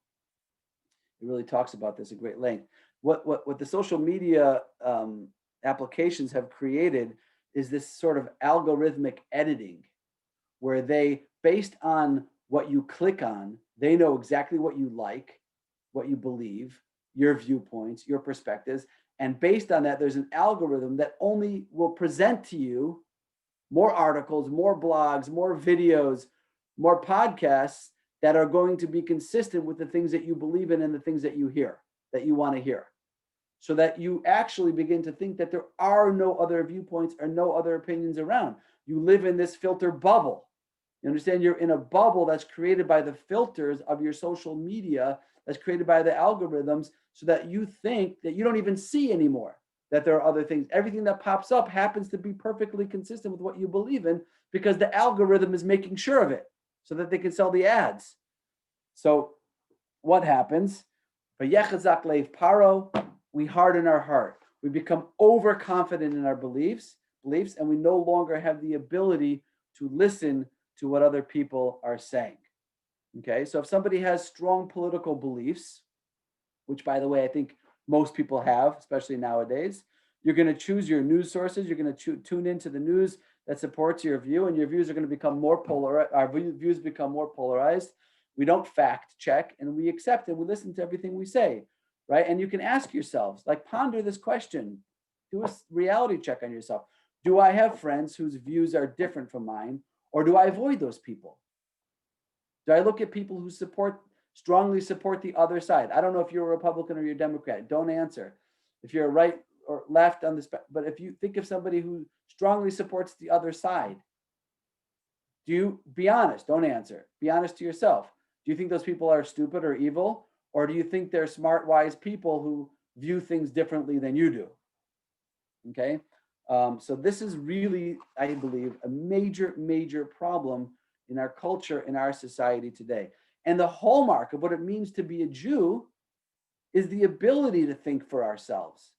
Speaker 1: It really talks about this at great length. What the social media applications have created is this sort of algorithmic editing, where they, based on what you click on, they know exactly what you like, what you believe, your viewpoints, your perspectives. And based on that, there's an algorithm that only will present to you more articles, more blogs, more videos, more podcasts that are going to be consistent with the things that you believe in and the things that you hear, that you want to hear. So that you actually begin to think that there are no other viewpoints or no other opinions around. You live in this filter bubble. You understand? You're in a bubble that's created by the filters of your social media, that's created by the algorithms, so that you think that you don't even see anymore that there are other things. Everything that pops up happens to be perfectly consistent with what you believe in because the algorithm is making sure of it so that they can sell the ads. So what happens? Paro, we harden our heart. We become overconfident in our beliefs, and we no longer have the ability to listen to what other people are saying. Okay, so if somebody has strong political beliefs, which by the way, I think most people have, especially nowadays, you're going to choose your news sources. You're going to tune into the news that supports your view, and your views are going to become more polarized. Our views become more polarized. We don't fact check, and we accept and we listen to everything we say, right? And you can ask yourselves, like, ponder this question. Do a reality check on yourself. Do I have friends whose views are different from mine, or do I avoid those people? Do I look at people who strongly support the other side? I don't know if you're a Republican or you're a Democrat. Don't answer. If you're right or left on this, but if you think of somebody who strongly supports the other side, do you be honest? Don't answer. Be honest to yourself. Do you think those people are stupid or evil? Or do you think they're smart, wise people who view things differently than you do? Okay. So this is really, I believe, a major, major problem in our culture, in our society today. And the hallmark of what it means to be a Jew is the ability to think for ourselves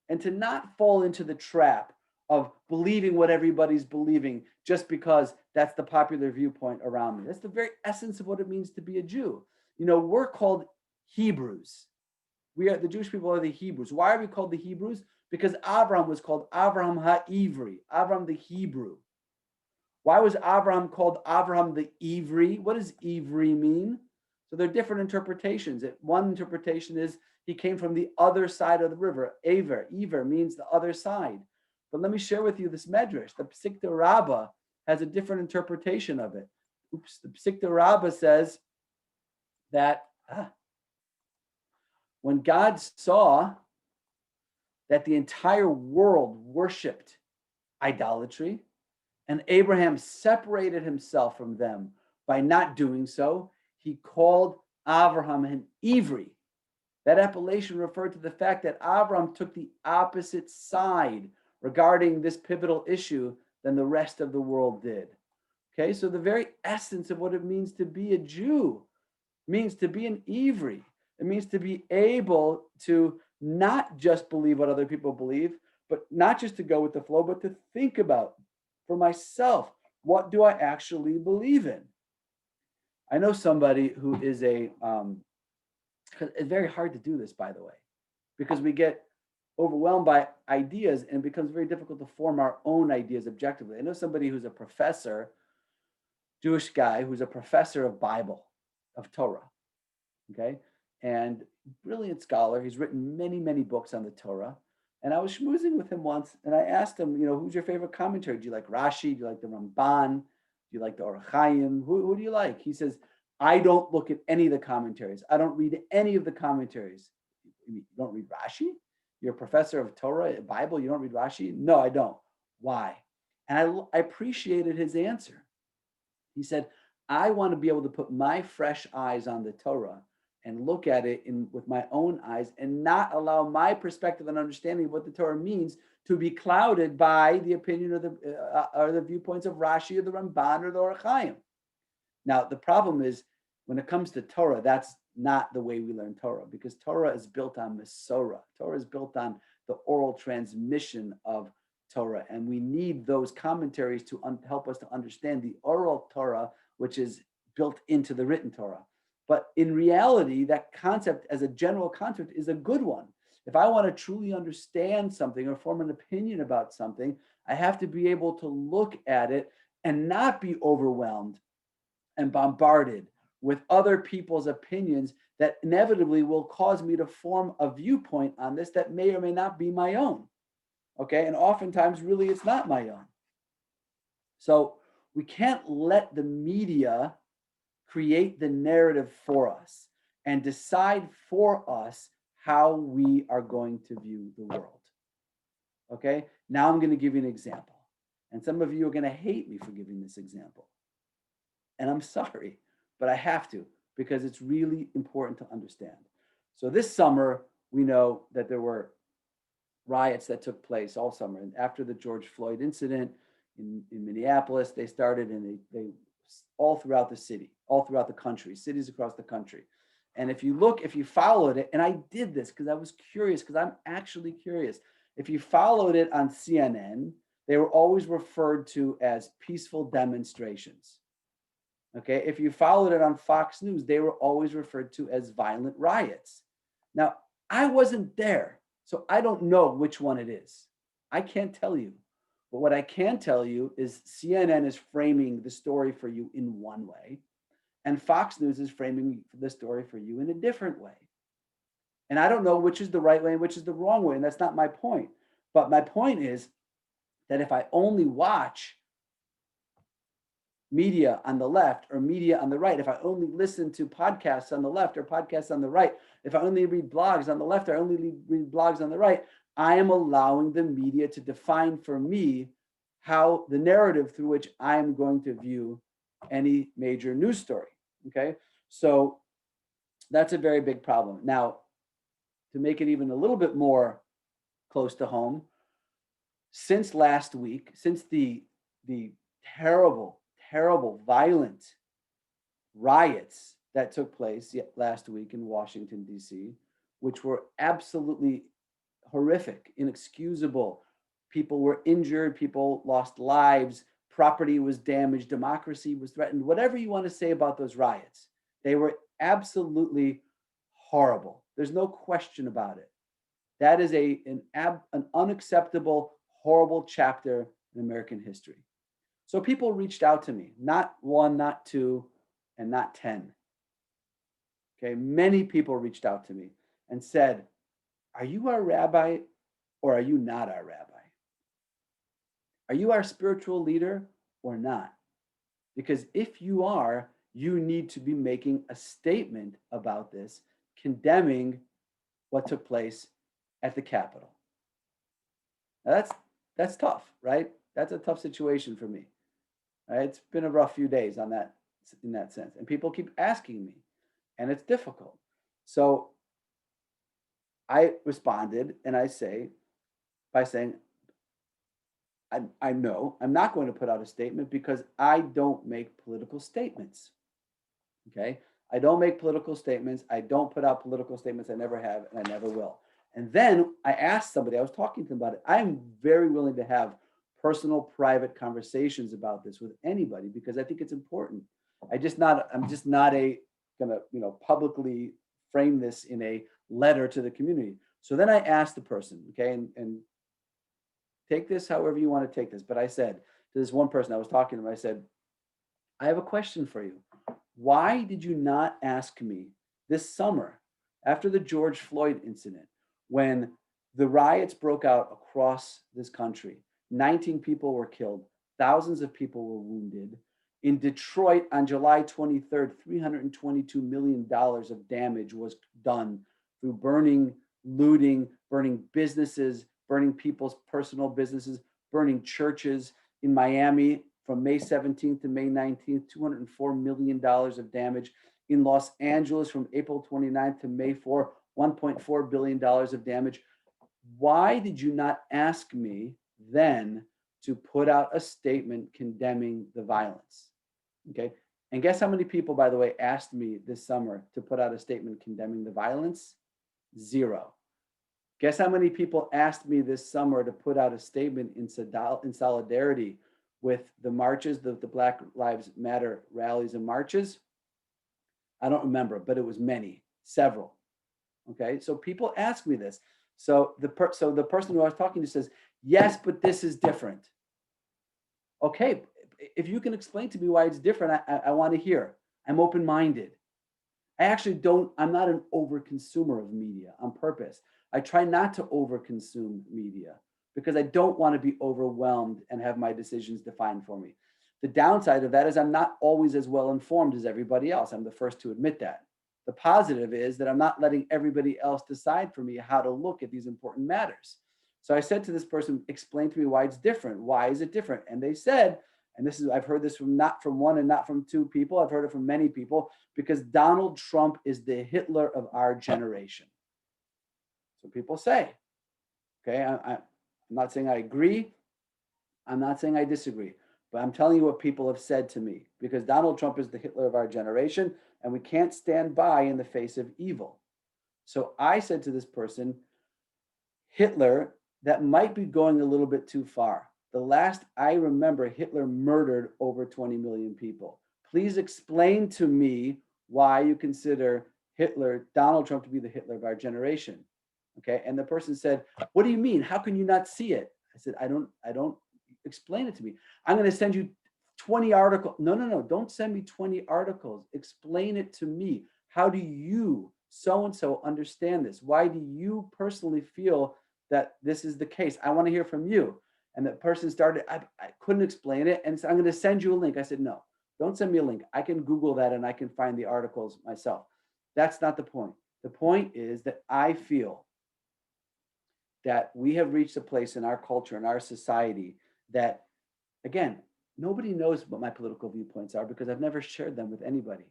Speaker 1: and to not fall into the trap of believing what everybody's believing just because that's the popular viewpoint around me. That's the very essence of what it means to be a Jew. You know, we're called Hebrews. The Jewish people are the Hebrews. Why are we called the Hebrews? Because Abraham was called Abraham HaIvri, Abraham the Hebrew. Why was Abraham called Abraham the Ivri? What does Ivri mean? So there are different interpretations. One interpretation is he came from the other side of the river. Iver means the other side. But let me share with you this medrash. The Psikta Rabbah has a different interpretation of it. The Psikta Rabbah says that when God saw that the entire world worshipped idolatry, and Abraham separated himself from them by not doing so, he called Abraham an Ivri. That appellation referred to the fact that Abraham took the opposite side regarding this pivotal issue than the rest of the world did. Okay, so the very essence of what it means to be a Jew means to be an Ivri. It means to be able to not just believe what other people believe, but not just to go with the flow, but to think about for myself, what do I actually believe in? I know somebody who is it's very hard to do this, by the way, because we get overwhelmed by ideas and it becomes very difficult to form our own ideas objectively. I know somebody who's a professor, Jewish guy, who's a professor of Bible, of Torah, okay? And brilliant scholar. He's written many, many books on the Torah. And I was schmoozing with him once, and I asked him, you know, who's your favorite commentary? Do you like Rashi? Do you like the Ramban? Do you like the Orach Chaim? Who do you like? He says, I don't look at any of the commentaries. I don't read any of the commentaries. You don't read Rashi? You're a professor of Torah, Bible, you don't read Rashi? No, I don't. Why? And I appreciated his answer. He said, I want to be able to put my fresh eyes on the Torah and look at it with my own eyes and not allow my perspective and understanding of what the Torah means to be clouded by the opinion or the viewpoints of Rashi or the Ramban or the Orach Chaim. Now, the problem is when it comes to Torah, that's not the way we learn Torah, because Torah is built on Masorah. Torah is built on the oral transmission of Torah, and we need those commentaries to help us to understand the oral Torah, which is built into the written Torah. But in reality, that concept as a general concept is a good one. If I want to truly understand something or form an opinion about something, I have to be able to look at it and not be overwhelmed and bombarded with other people's opinions that inevitably will cause me to form a viewpoint on this that may or may not be my own. Okay. And oftentimes, really, it's not my own. So we can't let the media create the narrative for us and decide for us how we are going to view the world. Okay. Now I'm going to give you an example. And some of you are going to hate me for giving this example. And I'm sorry, but I have to, because it's really important to understand. So this summer, we know that there were riots that took place all summer. And after the George Floyd incident in Minneapolis, they started, and they all throughout the city, all throughout the country, cities across the country. And if you followed it, and I did this because I was curious, because I'm actually curious. If you followed it on CNN, they were always referred to as peaceful demonstrations. Okay, if you followed it on Fox News, they were always referred to as violent riots. Now, I wasn't there, so I don't know which one it is. I can't tell you. But what I can tell you is CNN is framing the story for you in one way, and Fox News is framing the story for you in a different way. And I don't know which is the right way and which is the wrong way, and that's not my point. But my point is that if I only watch media on the left or media on the right, if I only listen to podcasts on the left or podcasts on the right, if I only read blogs on the left or only read blogs on the right, I am allowing the media to define for me how the narrative through which I am going to view any major news story. Okay, so that's a very big problem. Now, to make it even a little bit more close to home, since last week, since the terrible, violent riots that took place last week in Washington, D.C., which were absolutely horrific, inexcusable. People were injured, people lost lives, property was damaged, democracy was threatened. Whatever you want to say about those riots, they were absolutely horrible. There's no question about it. That is an unacceptable, horrible chapter in American history. So people reached out to me, not one, not two, and not 10. Okay, many people reached out to me and said, are you our rabbi or are you not our rabbi? Are you our spiritual leader or not? Because if you are, you need to be making a statement about this, condemning what took place at the Capitol. Now that's tough, right? That's a tough situation for me. Right? It's been a rough few days in that sense. And people keep asking me, and it's difficult. So I responded by saying, I know I'm not going to put out a statement because I don't make political statements. Okay. I don't make political statements. I don't put out political statements. I never have, and I never will. And then I asked somebody, I was talking to them about it. I'm very willing to have personal, private conversations about this with anybody because I think it's important. I'm just not gonna, publicly frame this in a letter to the community. So then I asked the person, okay, and take this however you want to take this. But I said to this one person I was talking to him, I said, I have a question for you. Why did you not ask me this summer after the George Floyd incident, when the riots broke out across this country? 19 people were killed, thousands of people were wounded. In Detroit on July 23rd, $322 million of damage was done through burning, looting, burning businesses, burning people's personal businesses, burning churches. In Miami, from May 17th to May 19th, $204 million of damage. In Los Angeles, from April 29th to May 4th, $1.4 billion of damage. Why did you not ask me then to put out a statement condemning the violence? Okay. And guess how many people, by the way, asked me this summer to put out a statement condemning the violence? 0. Guess how many people asked me this summer to put out a statement in solidarity with the marches, the Black Lives Matter rallies and marches? I don't remember, but it was many, several. Okay, so people ask me this. So the person who I was talking to says, yes, but this is different. Okay, if you can explain to me why it's different, I want to hear. I'm open-minded. I'm not an over consumer of media on purpose. I try not to over consume media because I don't want to be overwhelmed and have my decisions defined for me. The downside of that is I'm not always as well informed as everybody else. I'm the first to admit that. The positive is that I'm not letting everybody else decide for me how to look at these important matters. So I said to this person, explain to me why it's different. Why is it different? And they said, and I've heard this from not from one and not from two people, I've heard it from many people, because Donald Trump is the Hitler of our generation. So people say, okay, I'm not saying I agree. I'm not saying I disagree, but I'm telling you what people have said to me, because Donald Trump is the Hitler of our generation, and we can't stand by in the face of evil. So I said to this person, Hitler, that might be going a little bit too far. The last I remember, Hitler murdered over 20 million people. Please explain to me why you consider Donald Trump, to be the Hitler of our generation. Okay. And the person said, what do you mean? How can you not see it? I said, I don't explain it to me. I'm going to send you 20 articles. No. Don't send me 20 articles. Explain it to me. How do you, so-and-so, understand this? Why do you personally feel that this is the case? I want to hear from you. And the person started, I couldn't explain it. And so I'm going to send you a link. I said, no, don't send me a link. I can Google that and I can find the articles myself. That's not the point. The point is that I feel that we have reached a place in our culture, in our society, that, again, nobody knows what my political viewpoints are because I've never shared them with anybody.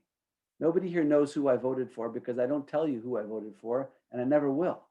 Speaker 1: Nobody here knows who I voted for because I don't tell you who I voted for, and I never will.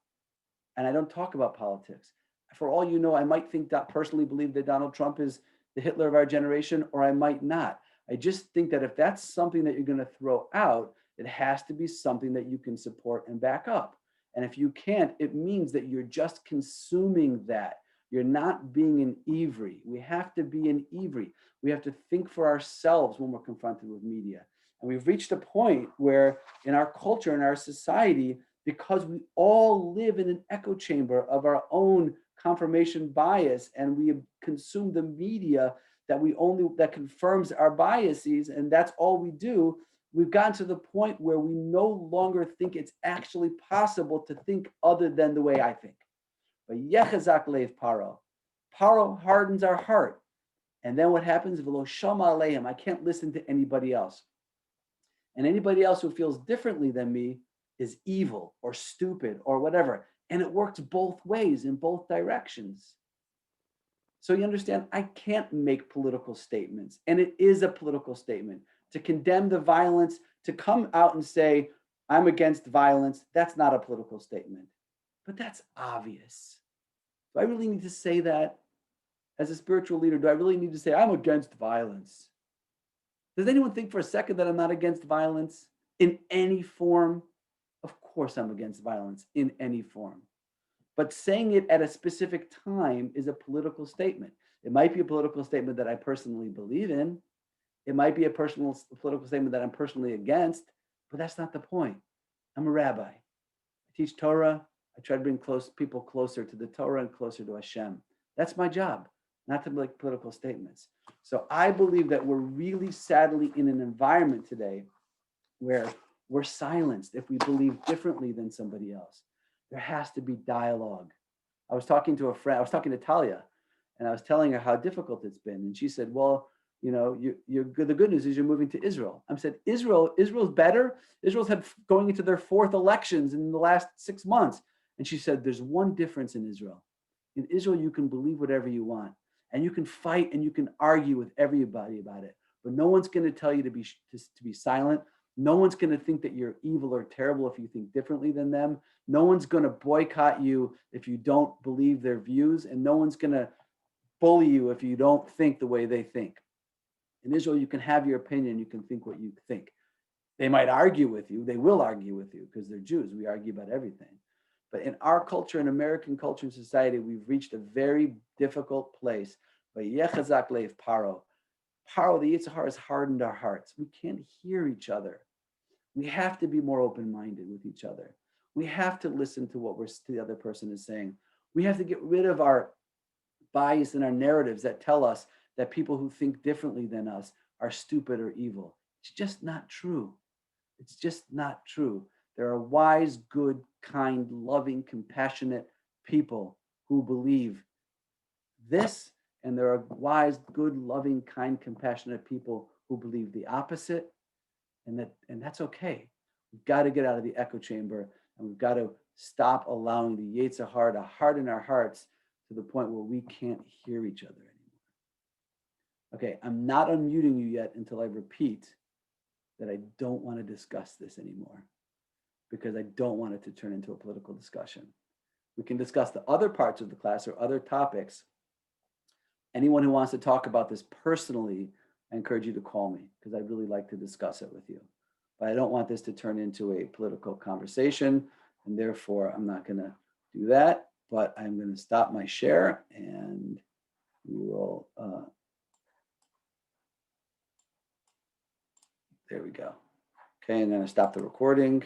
Speaker 1: And I don't talk about politics. For all you know, I might personally believe that Donald Trump is the Hitler of our generation, or I might not. I just think that if that's something that you're going to throw out, it has to be something that you can support and back up. And if you can't, it means that you're just consuming that. You're not being an Ivri. We have to be an Ivri. We have to think for ourselves when we're confronted with media. And we've reached a point where in our culture, in our society, because we all live in an echo chamber of our own confirmation bias, and we consume the media that confirms our biases, and that's all we do. We've gotten to the point where we no longer think it's actually possible to think other than the way I think. But Yechazak Leiv Paro. Paro hardens our heart. And then what happens? V'lo shama aleim. I can't listen to anybody else. And anybody else who feels differently than me is evil or stupid or whatever. And it works both ways, in both directions. So you understand, I can't make political statements. And it is a political statement. To condemn the violence, to come out and say, I'm against violence, that's not a political statement. But that's obvious. Do I really need to say that? As a spiritual leader, do I really need to say, I'm against violence? Does anyone think for a second that I'm not against violence in any form? Of course I'm against violence in any form. But saying it at a specific time is a political statement. It might be a political statement that I personally believe in. It might be a political statement that I'm personally against, but that's not the point. I'm a rabbi. I teach Torah. I try to bring people closer to the Torah and closer to Hashem. That's my job, not to make political statements. So I believe that we're really sadly in an environment today where we're silenced if we believe differently than somebody else. There has to be dialogue. I was talking to a friend, I was talking to Talia, and I was telling her how difficult it's been. And she said, well, you know, the good news is you're moving to Israel. I said, Israel's better. Israel's had going into their 4th elections in the last 6 months. And she said, there's one difference in Israel. In Israel, you can believe whatever you want, and you can fight and you can argue with everybody about it. But no one's going to tell you to be silent. No one's going to think that you're evil or terrible if you think differently than them. No one's going to boycott you if you don't believe their views, and no one's going to bully you if you don't think the way they think. In Israel, you can have your opinion. You can think what you think. They might argue with you. They will argue with you because they're Jews. We argue about everything. But in our culture, in American culture and society, we've reached a very difficult place. But Yechazak Leiv Paro. Paro, the Yitzhar, has hardened our hearts. We can't hear each other. We have to be more open-minded with each other. We have to listen to what the other person is saying. We have to get rid of our bias and our narratives that tell us that people who think differently than us are stupid or evil. It's just not true. It's just not true. There are wise, good, kind, loving, compassionate people who believe this, and there are wise, good, loving, kind, compassionate people who believe the opposite, and that's okay. We've got to get out of the echo chamber, and we've got to stop allowing the Yetzer Hara to harden our hearts to the point where we can't hear each other anymore. Okay, I'm not unmuting you yet until I repeat that I don't want to discuss this anymore, because I don't want it to turn into a political discussion. We can discuss the other parts of the class or other topics. Anyone who wants to talk about this personally, I encourage you to call me, because I'd really like to discuss it with you. But I don't want this to turn into a political conversation, and therefore I'm not going to do that. But I'm going to stop my share, and we will. There we go. Okay, I'm going to stop the recording.